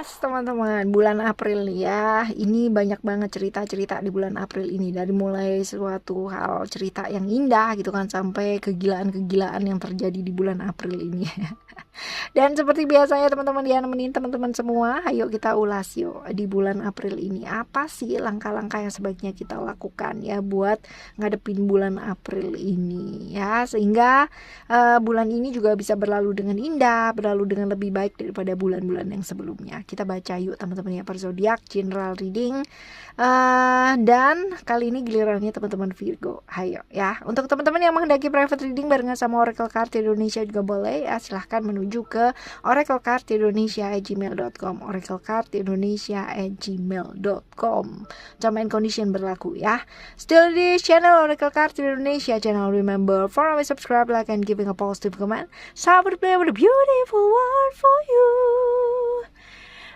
Yes, teman-teman, bulan April ya. Ini banyak banget cerita-cerita di bulan April ini. Dari mulai suatu hal cerita yang indah gitu kan, sampai kegilaan-kegilaan yang terjadi di bulan April ini. Dan seperti biasa ya teman-teman, dia nemenin teman-teman semua. Ayo kita ulas yuk di bulan April ini. Apa sih langkah-langkah yang sebaiknya kita lakukan ya buat ngadepin bulan April ini ya. Sehingga bulan ini juga bisa berlalu dengan indah, berlalu dengan lebih baik daripada bulan-bulan yang sebelumnya. Kita baca yuk teman-teman ya, per zodiak general reading. Dan kali ini gilirannya teman-teman Virgo. Ayo ya, untuk teman-teman yang menghendaki private reading barengan sama Oracle Card Indonesia juga boleh ya, silahkan menuju ke oraclecardindonesia@gmail.com, oraclecardindonesia@gmail.com. Term and condition berlaku ya. Still di channel Oracle Card Indonesia channel, remember for always subscribe, like, and giving a positive comment. Sahabat play with a beautiful word for you.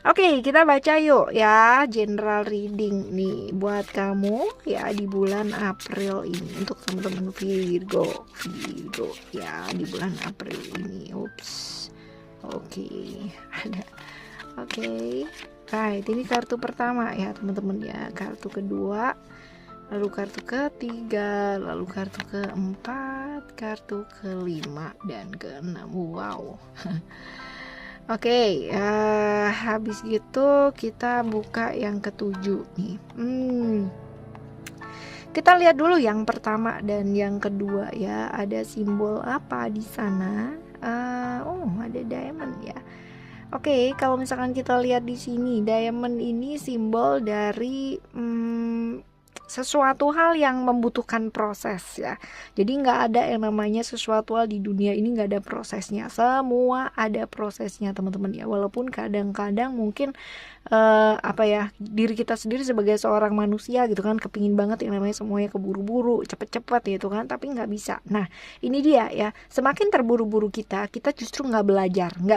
Oke, kita baca yuk ya general reading nih buat kamu ya di bulan April ini, untuk teman-teman Virgo ya di bulan April ini. Oke, ada. Oke. Right, ini kartu pertama ya teman-teman ya, kartu kedua, lalu kartu ketiga, lalu kartu keempat, kartu kelima, dan keenam. Wow. Oke, habis gitu kita buka yang ketujuh nih. Kita lihat dulu yang pertama dan yang kedua ya. Ada simbol apa di sana? Ada diamond ya. Oke, kalau misalkan kita lihat di sini, diamond ini simbol dari sesuatu hal yang membutuhkan proses ya. Jadi nggak ada yang namanya sesuatu hal di dunia ini nggak ada prosesnya. Semua ada prosesnya teman-teman ya. Walaupun kadang-kadang mungkin diri kita sendiri sebagai seorang manusia gitu kan, kepingin banget yang namanya semuanya keburu-buru, cepet-cepet gitu kan, tapi nggak bisa. Nah ini dia ya, semakin terburu-buru kita justru nggak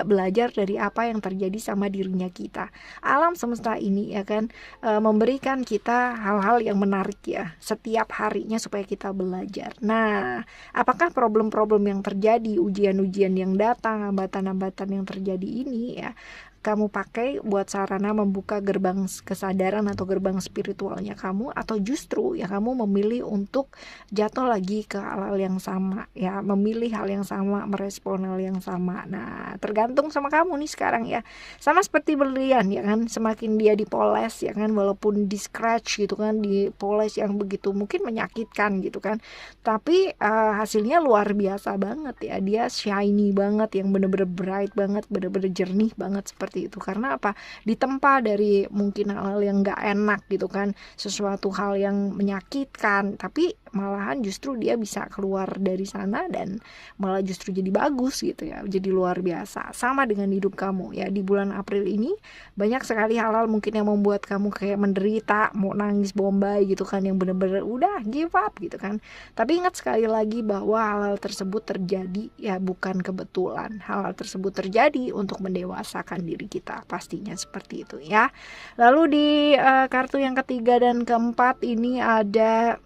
belajar dari apa yang terjadi sama dirinya kita. Alam semesta ini ya kan memberikan kita hal-hal yang menarik ya setiap harinya supaya kita belajar. Nah, apakah problem-problem yang terjadi, ujian-ujian yang datang, hambatan-hambatan yang terjadi ini ya kamu pakai buat sarana membuka gerbang kesadaran atau gerbang spiritualnya kamu, atau justru ya kamu memilih untuk jatuh lagi ke hal-hal yang sama ya, memilih hal yang sama, merespon hal yang sama. Nah, tergantung sama kamu nih sekarang ya. Sama seperti berlian ya kan, semakin dia dipoles ya kan, walaupun di scratch gitu kan, dipoles yang begitu mungkin menyakitkan gitu kan, tapi hasilnya luar biasa banget ya, dia shiny banget, yang bener-bener bright banget, bener-bener jernih banget seperti itu. Karena apa? Ditempa dari mungkin hal-hal yang gak enak gitu kan, sesuatu hal yang menyakitkan, tapi malahan justru dia bisa keluar dari sana dan malah justru jadi bagus gitu ya, jadi luar biasa. Sama dengan hidup kamu ya, di bulan April ini banyak sekali hal-hal mungkin yang membuat kamu kayak menderita, mau nangis bombay gitu kan, yang bener-bener udah give up gitu kan. Tapi ingat sekali lagi bahwa hal-hal tersebut terjadi ya bukan kebetulan. Hal-hal tersebut terjadi untuk mendewasakan diri kita, pastinya seperti itu ya. Lalu di kartu yang ketiga dan keempat ini ada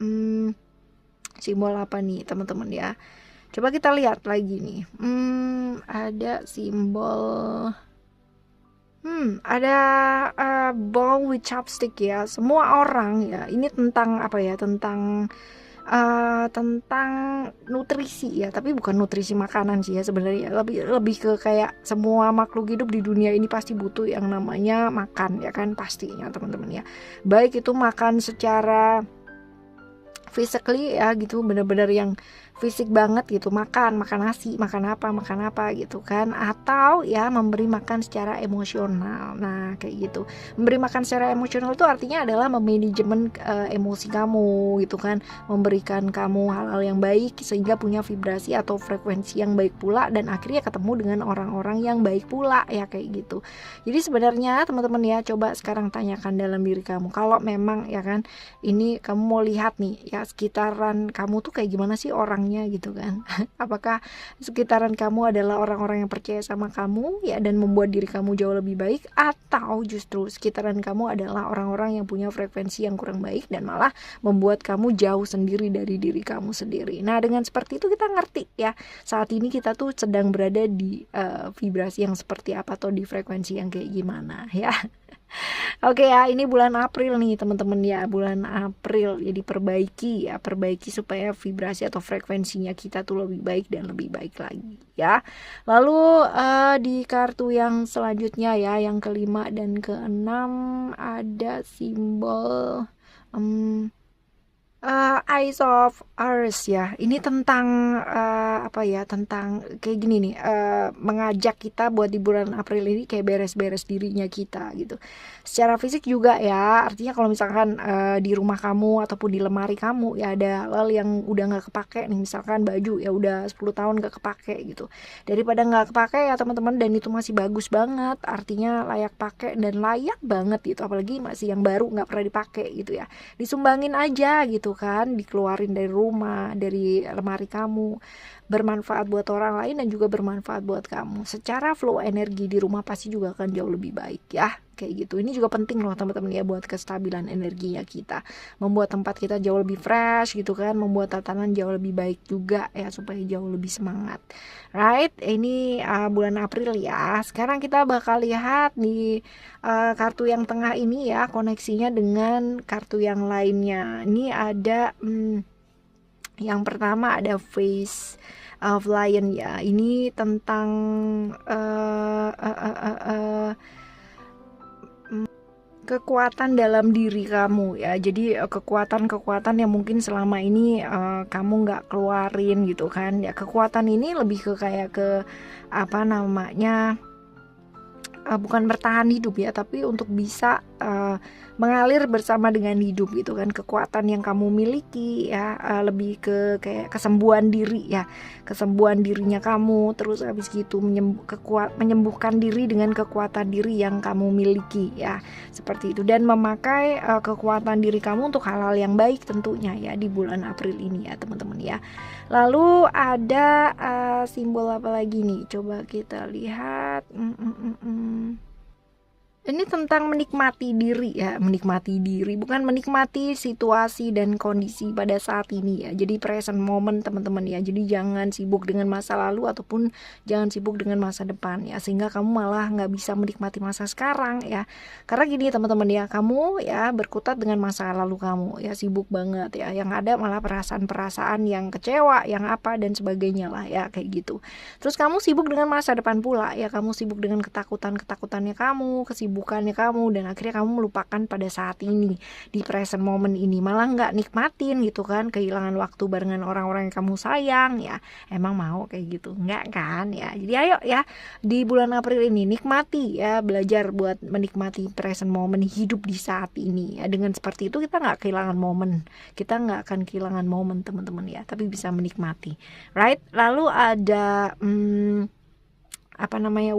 simbol apa nih teman-teman ya? Coba kita lihat lagi nih. Ada simbol ada bowl with chopstick ya. Semua orang ya, ini tentang apa ya? Tentang nutrisi ya, tapi bukan nutrisi makanan sih ya sebenarnya, lebih ke kayak semua makhluk hidup di dunia ini pasti butuh yang namanya makan ya kan, pastinya teman-teman ya. Baik itu makan secara physically ya gitu, bener-bener yang fisik banget gitu, makan nasi, makan apa gitu kan, atau ya memberi makan secara emosional. Nah kayak gitu, memberi makan secara emosional itu artinya adalah memanajemen emosi kamu gitu kan, memberikan kamu hal-hal yang baik sehingga punya vibrasi atau frekuensi yang baik pula, dan akhirnya ketemu dengan orang-orang yang baik pula ya kayak gitu. Jadi sebenarnya teman-teman ya, coba sekarang tanyakan dalam diri kamu, kalau memang ya kan ini kamu mau lihat nih ya sekitaran kamu tuh kayak gimana sih orangnya sekitarnya gitu kan. Apakah sekitaran kamu adalah orang-orang yang percaya sama kamu ya dan membuat diri kamu jauh lebih baik, atau justru sekitaran kamu adalah orang-orang yang punya frekuensi yang kurang baik dan malah membuat kamu jauh sendiri dari diri kamu sendiri. Nah, dengan seperti itu kita ngerti ya, saat ini kita tuh sedang berada di vibrasi yang seperti apa atau di frekuensi yang kayak gimana ya. Oke ya, ini bulan April nih teman-teman ya, bulan April. Jadi perbaiki supaya vibrasi atau frekuensinya kita tuh lebih baik dan lebih baik lagi ya. Lalu di kartu yang selanjutnya ya, yang kelima dan keenam ada simbol Eyes of Earth ya. Ini tentang apa ya? Tentang kayak gini nih, mengajak kita buat di bulan April ini kayak beres-beres dirinya kita gitu. Secara fisik juga ya. Artinya kalau misalkan di rumah kamu ataupun di lemari kamu ya ada hal yang udah nggak kepake nih, misalkan baju ya udah 10 tahun nggak kepake gitu. Daripada nggak kepake ya teman-teman, dan itu masih bagus banget, artinya layak pakai dan layak banget gitu. Apalagi masih yang baru nggak pernah dipakai gitu ya. Disumbangin aja gitu kan, dikeluarin dari rumah, dari lemari kamu, bermanfaat buat orang lain dan juga bermanfaat buat kamu. Secara flow energi di rumah pasti juga akan jauh lebih baik ya, kayak gitu. Ini juga penting loh teman-teman ya, buat kestabilan energinya kita, membuat tempat kita jauh lebih fresh gitu kan, membuat tatanan jauh lebih baik juga ya, supaya jauh lebih semangat. Right, ini bulan April ya. Sekarang kita bakal lihat di kartu yang tengah ini ya, koneksinya dengan kartu yang lainnya. Ini ada yang pertama ada Face of Lion ya. Ini tentang kekuatan dalam diri kamu ya. Jadi kekuatan-kekuatan yang mungkin selama ini kamu nggak keluarin gitu kan ya. Kekuatan ini lebih ke kayak ke apa namanya, bukan bertahan hidup ya, tapi untuk bisa mengalir bersama dengan hidup gitu kan. Kekuatan yang kamu miliki ya, lebih ke kayak kesembuhan diri ya, kesembuhan dirinya kamu, terus habis gitu menyembuhkan diri dengan kekuatan diri yang kamu miliki ya, seperti itu. Dan memakai kekuatan diri kamu untuk hal-hal yang baik tentunya ya di bulan April ini ya teman-teman ya. Lalu ada simbol apa lagi nih, coba kita lihat. Ini tentang menikmati diri ya, menikmati diri, bukan menikmati situasi dan kondisi pada saat ini ya. Jadi present moment teman-teman ya. Jadi jangan sibuk dengan masa lalu ataupun jangan sibuk dengan masa depan ya, sehingga kamu malah nggak bisa menikmati masa sekarang ya. Karena gini teman-teman ya, kamu ya berkutat dengan masa lalu kamu ya, sibuk banget ya. Yang ada malah perasaan-perasaan yang kecewa, yang apa dan sebagainya lah ya, kayak gitu. Terus kamu sibuk dengan masa depan pula ya, kamu sibuk dengan ketakutannya kamu, bukannya kamu, dan akhirnya kamu melupakan pada saat ini, di present moment ini, malah nggak nikmatin gitu kan, kehilangan waktu barengan orang-orang yang kamu sayang ya. Emang mau kayak gitu? Nggak kan ya. Jadi ayo ya, di bulan April ini nikmati ya, belajar buat menikmati present moment, hidup di saat ini ya. Dengan seperti itu kita nggak kehilangan momen, kita nggak akan kehilangan momen teman-teman ya, tapi bisa menikmati, right? Lalu ada apa namanya,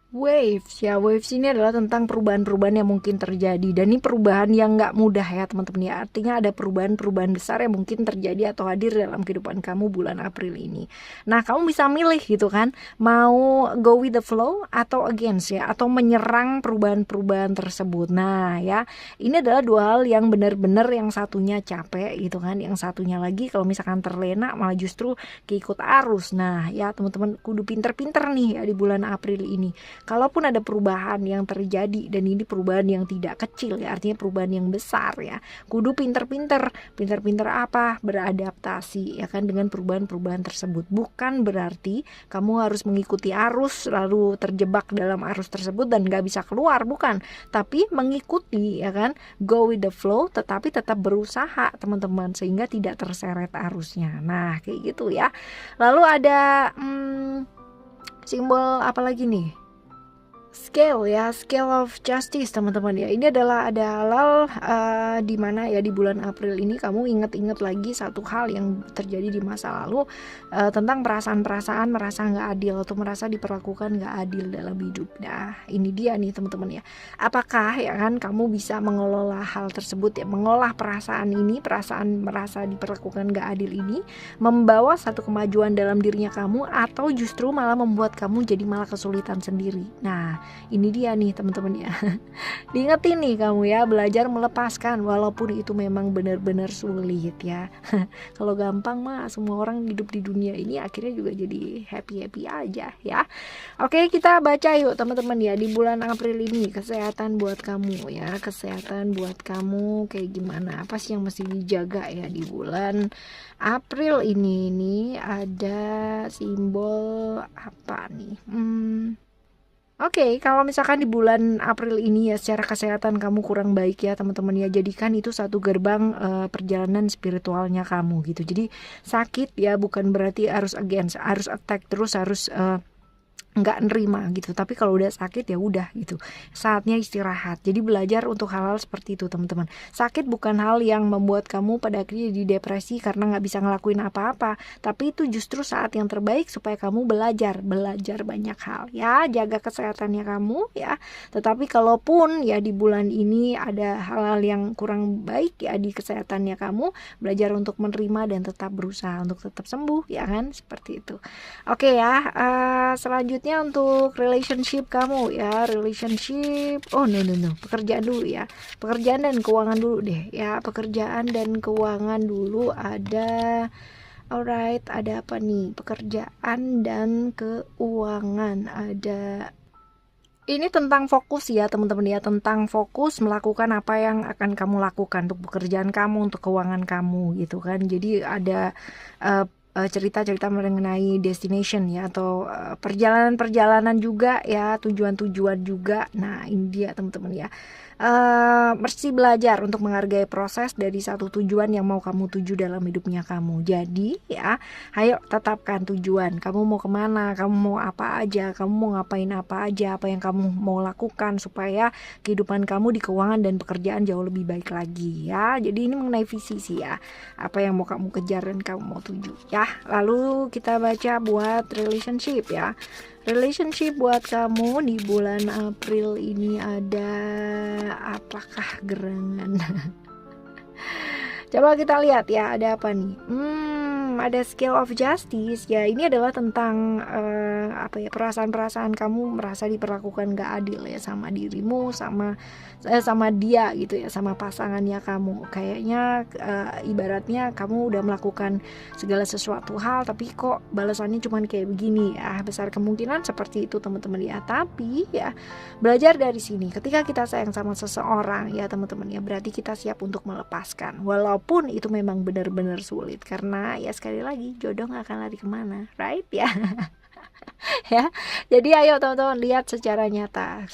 Waves ya. Waves ini adalah tentang perubahan-perubahan yang mungkin terjadi, dan ini perubahan yang nggak mudah ya teman-teman ya. Artinya ada perubahan-perubahan besar yang mungkin terjadi atau hadir dalam kehidupan kamu bulan April ini. Nah, kamu bisa milih gitu kan, mau go with the flow atau against ya, atau menyerang perubahan-perubahan tersebut. Nah ya, ini adalah dua hal yang benar-benar, yang satunya capek gitu kan, yang satunya lagi kalau misalkan terlena malah justru keikut arus. Nah ya teman-teman, kudu pinter-pinter nih ya di bulan April ini. Kalaupun ada perubahan yang terjadi, dan ini perubahan yang tidak kecil ya, artinya perubahan yang besar ya, kudu pinter-pinter apa, beradaptasi ya kan dengan perubahan-perubahan tersebut. Bukan berarti kamu harus mengikuti arus lalu terjebak dalam arus tersebut dan gak bisa keluar, bukan, tapi mengikuti ya kan, go with the flow, tetapi tetap berusaha teman-teman, sehingga tidak terseret arusnya. Nah kayak gitu ya. Lalu ada simbol apa lagi nih? Scale ya, scale of justice teman-teman ya. Ini adalah ada halal di mana ya di bulan April ini kamu inget-inget lagi satu hal yang terjadi di masa lalu tentang perasaan-perasaan merasa nggak adil atau merasa diperlakukan nggak adil dalam hidup. Nah ini dia nih teman-teman ya. Apakah ya kan kamu bisa mengelola hal tersebut ya, mengolah perasaan ini, perasaan merasa diperlakukan nggak adil ini, membawa satu kemajuan dalam dirinya kamu, atau justru malah membuat kamu jadi malah kesulitan sendiri. Nah ini dia nih teman-teman ya. Diingetin nih kamu ya, belajar melepaskan walaupun itu memang benar-benar sulit ya. Kalau gampang mah semua orang hidup di dunia ini akhirnya juga jadi happy-happy aja ya. Oke, kita baca yuk teman-teman ya, di bulan April ini kesehatan buat kamu ya. Kesehatan buat kamu kayak gimana? Apa sih yang mesti dijaga ya di bulan April ini? Nih ada simbol apa nih? Oke, kalau misalkan di bulan April ini ya secara kesehatan kamu kurang baik ya teman-teman ya, jadikan itu satu gerbang perjalanan spiritualnya kamu gitu. Jadi sakit ya bukan berarti harus against, harus attack terus, harus nggak nerima gitu. Tapi kalau udah sakit ya udah gitu, saatnya istirahat. Jadi belajar untuk hal-hal seperti itu teman-teman. Sakit bukan hal yang membuat kamu pada akhirnya di depresi karena nggak bisa ngelakuin apa-apa, tapi itu justru saat yang terbaik supaya kamu belajar banyak hal ya. Jaga kesehatannya kamu ya. Tetapi kalaupun ya di bulan ini ada hal-hal yang kurang baik ya di kesehatannya kamu, belajar untuk menerima dan tetap berusaha untuk tetap sembuh ya kan, seperti itu. Oke ya, selanjutnya untuk relationship kamu ya, relationship, pekerjaan dulu ya, pekerjaan dan keuangan dulu deh ya, pekerjaan dan keuangan dulu ada. Alright, ada apa nih? Pekerjaan dan keuangan ada. Ini tentang fokus ya teman-teman ya, tentang fokus melakukan apa yang akan kamu lakukan untuk pekerjaan kamu, untuk keuangan kamu gitu kan. Jadi ada cerita-cerita mengenai destination ya, atau perjalanan-perjalanan juga ya, tujuan-tujuan juga. Nah ini dia teman-teman ya, mesti belajar untuk menghargai proses dari satu tujuan yang mau kamu tuju dalam hidupnya kamu. Jadi ya, ayo tetapkan tujuan, kamu mau kemana, kamu mau apa aja, kamu mau ngapain apa aja, apa yang kamu mau lakukan supaya kehidupan kamu di keuangan dan pekerjaan jauh lebih baik lagi ya. Jadi ini mengenai visi sih ya, apa yang mau kamu kejar dan kamu mau tuju ya. Lalu kita baca buat relationship ya. Relationship buat kamu di bulan April ini ada apakah gerangan? Coba kita lihat ya, ada apa nih? Ada scale of justice ya. Ini adalah tentang perasaan-perasaan kamu merasa diperlakukan gak adil ya sama dirimu, sama dia gitu ya, sama pasangannya kamu. Kayaknya ibaratnya kamu udah melakukan segala sesuatu hal tapi kok balasannya cuman kayak begini ya. Besar kemungkinan seperti itu teman-teman ya. Tapi ya belajar dari sini, ketika kita sayang sama seseorang ya teman-teman ya, berarti kita siap untuk melepaskan walaupun itu memang benar-benar sulit, karena ya sekali lagi jodoh gak akan lari kemana, right ya. Ya, jadi ayo teman-teman lihat secara nyata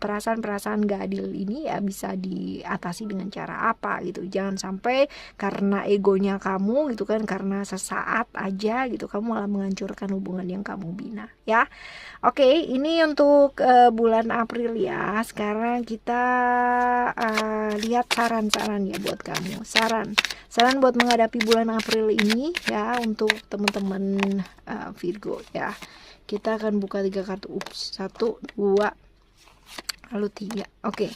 perasaan-perasaan gak adil ini ya bisa diatasi dengan cara apa gitu. Jangan sampai karena egonya kamu gitu kan, karena sesaat aja gitu kamu malah menghancurkan hubungan yang kamu bina ya. Oke, ini untuk bulan April ya. Sekarang kita lihat saran-saran ya buat kamu. Saran buat menghadapi bulan April ini ya untuk teman-teman Virgo ya. Kita akan buka 3 kartu. 1, 2, lalu 3. Oke.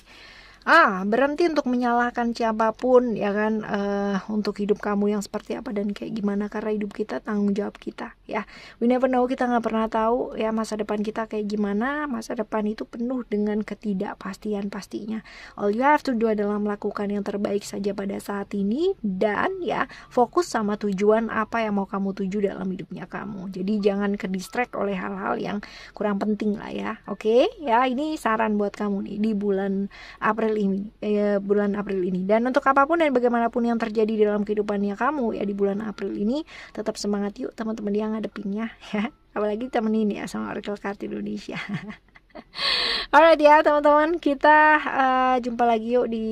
Berhenti untuk menyalahkan siapapun ya kan, untuk hidup kamu yang seperti apa dan kayak gimana, karena hidup kita tanggung jawab kita ya. We never know, kita nggak pernah tahu ya masa depan kita kayak gimana. Masa depan itu penuh dengan ketidakpastian pastinya. All you have to do adalah melakukan yang terbaik saja pada saat ini, dan ya fokus sama tujuan apa yang mau kamu tuju dalam hidupnya kamu. Jadi jangan ke distract oleh hal-hal yang kurang penting lah ya. Oke ya, ini saran buat kamu nih di bulan April ini. Dan untuk apapun dan bagaimanapun yang terjadi dalam kehidupannya kamu ya di bulan April ini, tetap semangat yuk teman-teman yang ngadepinnya ya. Apalagi temenin ya sama Oracle Card Indonesia. Alright ya teman-teman, kita jumpa lagi yuk di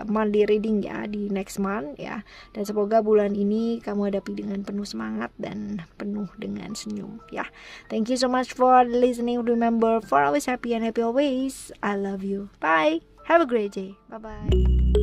monthly reading ya di next month ya. Dan semoga bulan ini kamu hadapi dengan penuh semangat dan penuh dengan senyum ya. Thank you so much for listening. Remember, for always happy and happy always. I love you. Bye. Have a great day. Bye bye.